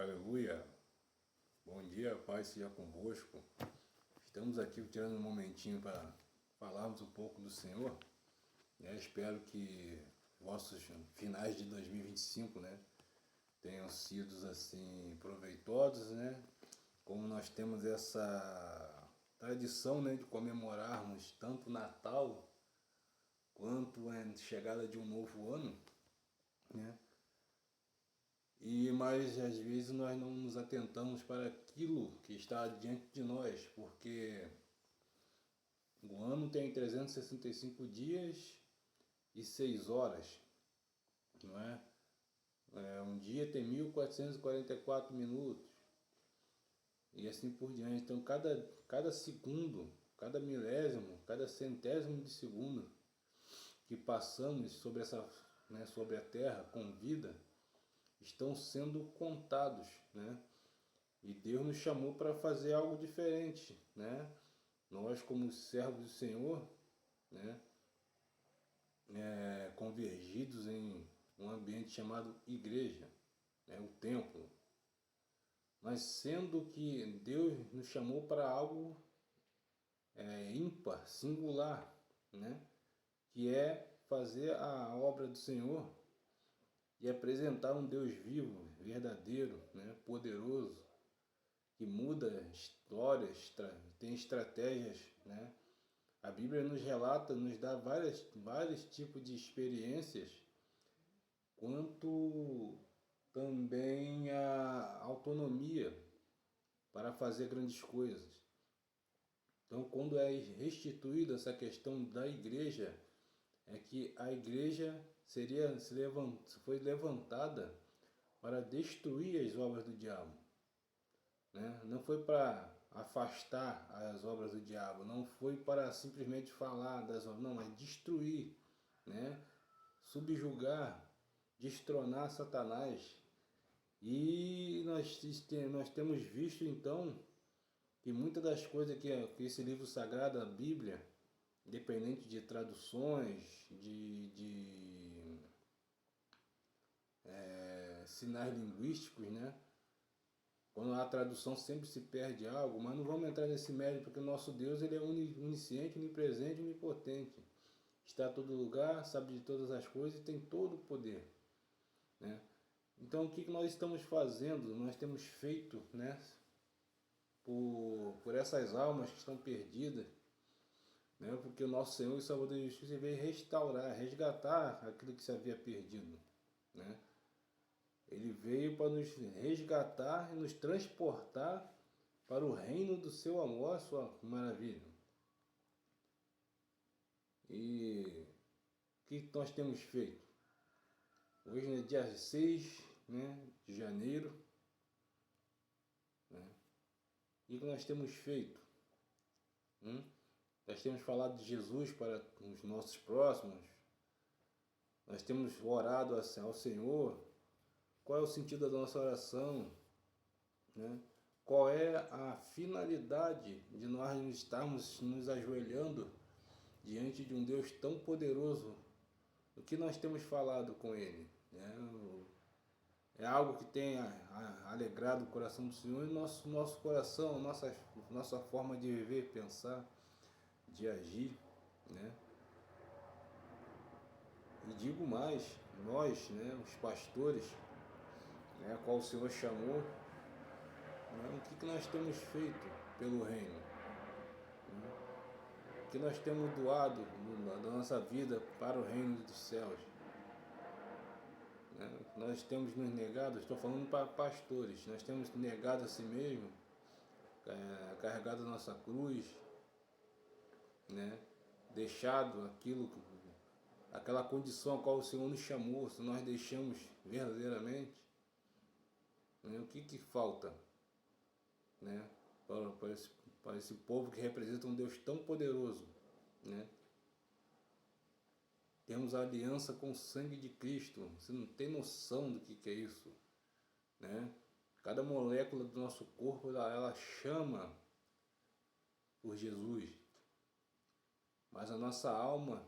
Aleluia, bom dia, paz seja convosco. Estamos aqui tirando um momentinho para falarmos um pouco do Senhor. Espero que vossos finais de 2025, tenham sido assim proveitosos, Como nós temos essa tradição, de comemorarmos tanto o Natal quanto a chegada de um novo ano, Mas às vezes nós não nos atentamos para aquilo que está diante de nós, porque o ano tem 365 dias e 6 horas, não é? Um dia tem 1444 minutos e assim por diante. Então cada segundo, cada milésimo, cada centésimo de segundo que passamos sobre sobre a Terra com vida, estão sendo contados, E Deus nos chamou para fazer algo diferente, Nós, como servos do Senhor, convergidos em um ambiente chamado igreja, o templo. Mas sendo que Deus nos chamou para algo ímpar, singular, Que é fazer a obra do Senhor e apresentar um Deus vivo, verdadeiro, poderoso, que muda histórias, tem estratégias, A Bíblia nos relata, nos dá vários tipos de experiências, quanto também a autonomia para fazer grandes coisas. Então, quando é restituída essa questão da igreja, é que a igreja foi levantada para destruir as obras do diabo, Não foi para afastar as obras do diabo, não foi para simplesmente falar das obras, não, mas destruir, subjugar, destronar Satanás. E nós temos visto então que muitas das coisas que esse livro sagrado, a Bíblia, independente de traduções, de sinais linguísticos, Quando a tradução sempre se perde algo, mas não vamos entrar nesse mérito, porque o nosso Deus ele é onisciente, onipresente, onipotente. Está em todo lugar, sabe de todas as coisas e tem todo o poder, Então o que nós estamos fazendo? Nós temos feito, por essas almas que estão perdidas, Porque o nosso Senhor e Salvador Jesus Cristo veio restaurar, resgatar aquilo que se havia perdido, Ele veio para nos resgatar e nos transportar para o reino do seu amor, a sua maravilha. E o que nós temos feito? Hoje é dia 6, de janeiro. O que nós temos feito? Nós temos falado de Jesus para os nossos próximos. Nós temos orado ao Senhor. Qual é o sentido da nossa oração? Qual é a finalidade de nós estarmos nos ajoelhando diante de um Deus tão poderoso? O que nós temos falado com Ele? É algo que tem alegrado o coração do Senhor e nosso coração, nossa forma de viver, pensar, de agir, E digo mais, nós, os pastores, a qual o Senhor chamou, o que nós temos feito pelo reino? O que nós temos doado da nossa vida para o reino dos céus? Nós temos nos negado, estou falando para pastores, nós temos negado a si mesmo, carregado a nossa cruz, deixado aquela condição a qual o Senhor nos chamou, se nós deixamos verdadeiramente, o que falta, para esse povo que representa um Deus tão poderoso, Temos a aliança com o sangue de Cristo. Você não tem noção do que é isso, Cada molécula do nosso corpo, ela chama por Jesus. Mas a nossa alma,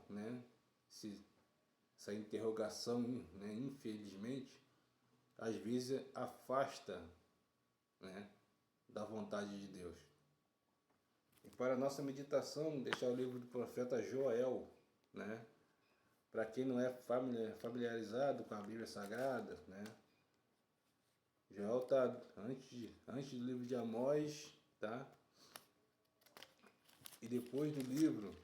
essa interrogação, infelizmente, às vezes afasta né, da vontade de Deus. E para a nossa meditação, deixar o livro do profeta Joel, né? Para quem não é familiarizado com a Bíblia Sagrada, né? Joel está antes do livro de Amós, tá? E depois do livro,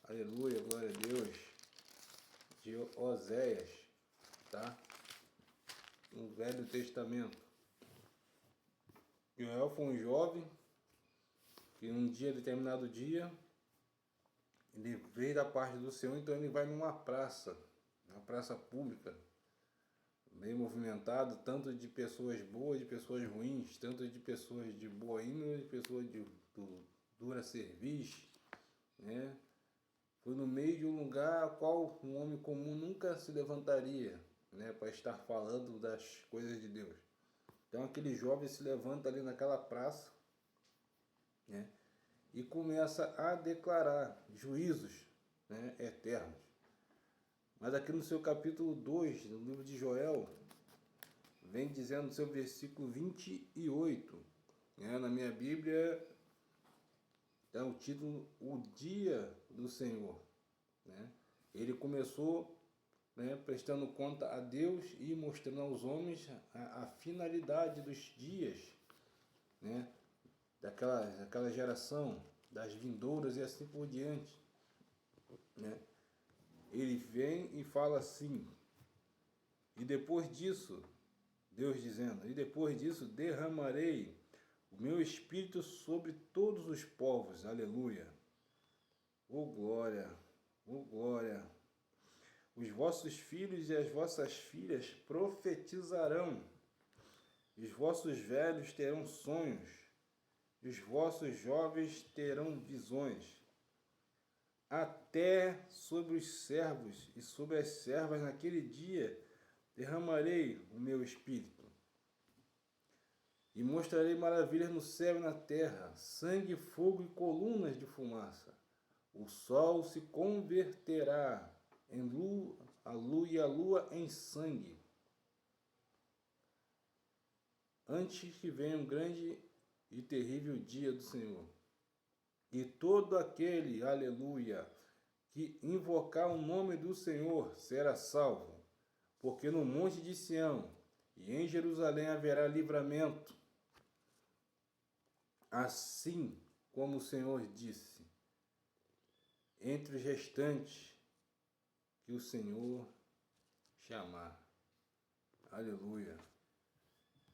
aleluia, glória a Deus, de Oséias, tá? No Velho Testamento. Joel foi um jovem que determinado dia, ele veio da parte do Senhor, então ele vai numa praça pública, bem movimentado, tanto de pessoas boas, de pessoas ruins, tanto de pessoas de boa índole, de pessoas de dura serviço, né? Foi no meio de um lugar ao qual um homem comum nunca se levantaria, né, para estar falando das coisas de Deus. Então aquele jovem se levanta ali naquela praça, né, e começa a declarar juízos, né, eternos. Mas aqui no seu capítulo 2, do livro de Joel, vem dizendo no seu versículo 28, né, na minha Bíblia, é o título O Dia do Senhor, né? Ele começou, né, prestando conta a Deus e mostrando aos homens a finalidade dos dias, né, daquela geração, das vindouras e assim por diante, né? Ele vem e fala assim, e depois disso, Deus dizendo, e depois disso derramarei o meu espírito sobre todos os povos, aleluia. Oh glória, oh glória. Os vossos filhos e as vossas filhas profetizarão, os vossos velhos terão sonhos, e os vossos jovens terão visões. Até sobre os servos e sobre as servas naquele dia derramarei o meu espírito. E mostrarei maravilhas no céu e na terra, sangue, fogo e colunas de fumaça. O sol se converterá em lua, e a lua em sangue, antes que venha um grande e terrível dia do Senhor. E todo aquele, aleluia, que invocar o nome do Senhor será salvo, porque no monte de Sião e em Jerusalém haverá livramento, assim como o Senhor disse, entre os restantes que o Senhor chamar. Aleluia.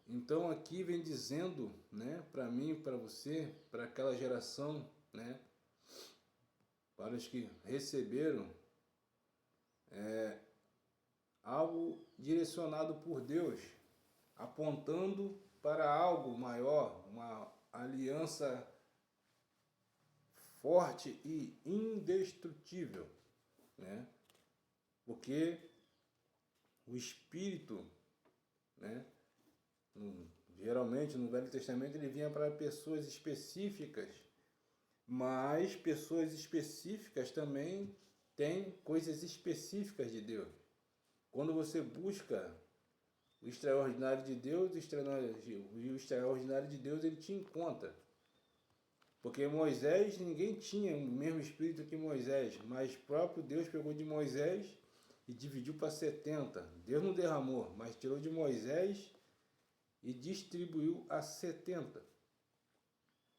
Então aqui vem dizendo, né, para mim, para você, para aquela geração, né, para os que receberam algo direcionado por Deus, apontando para algo maior, uma aliança forte e indestrutível, né? Porque o Espírito, né, geralmente no Velho Testamento ele vinha para pessoas específicas, mas pessoas específicas também têm coisas específicas de Deus. Quando você busca o extraordinário de Deus, o extraordinário de Deus ele te encontra. Porque Moisés, ninguém tinha o mesmo espírito que Moisés, mas o próprio Deus pegou de Moisés e dividiu para 70. Deus não derramou, mas tirou de Moisés e distribuiu a 70.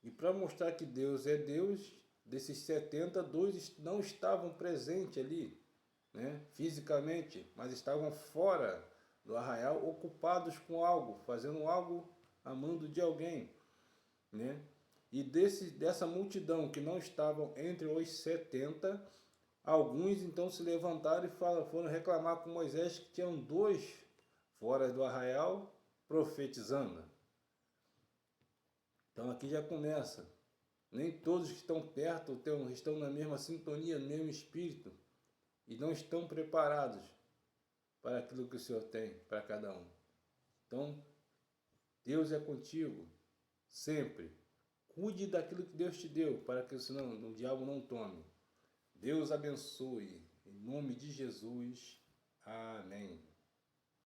E para mostrar que Deus é Deus, desses 70, 2 não estavam presentes ali, né, fisicamente, mas estavam fora do arraial, ocupados com algo, fazendo algo, amando de alguém, né? E dessa multidão que não estavam entre os 70, alguns então se levantaram e foram reclamar com Moisés que tinham 2 fora do arraial profetizando. Então aqui já começa. Nem todos que estão perto estão na mesma sintonia, no mesmo espírito, e não estão preparados para aquilo que o Senhor tem para cada um. Então, Deus é contigo, sempre. Cuide daquilo que Deus te deu, para que senão o diabo não tome. Deus abençoe. Em nome de Jesus. Amém.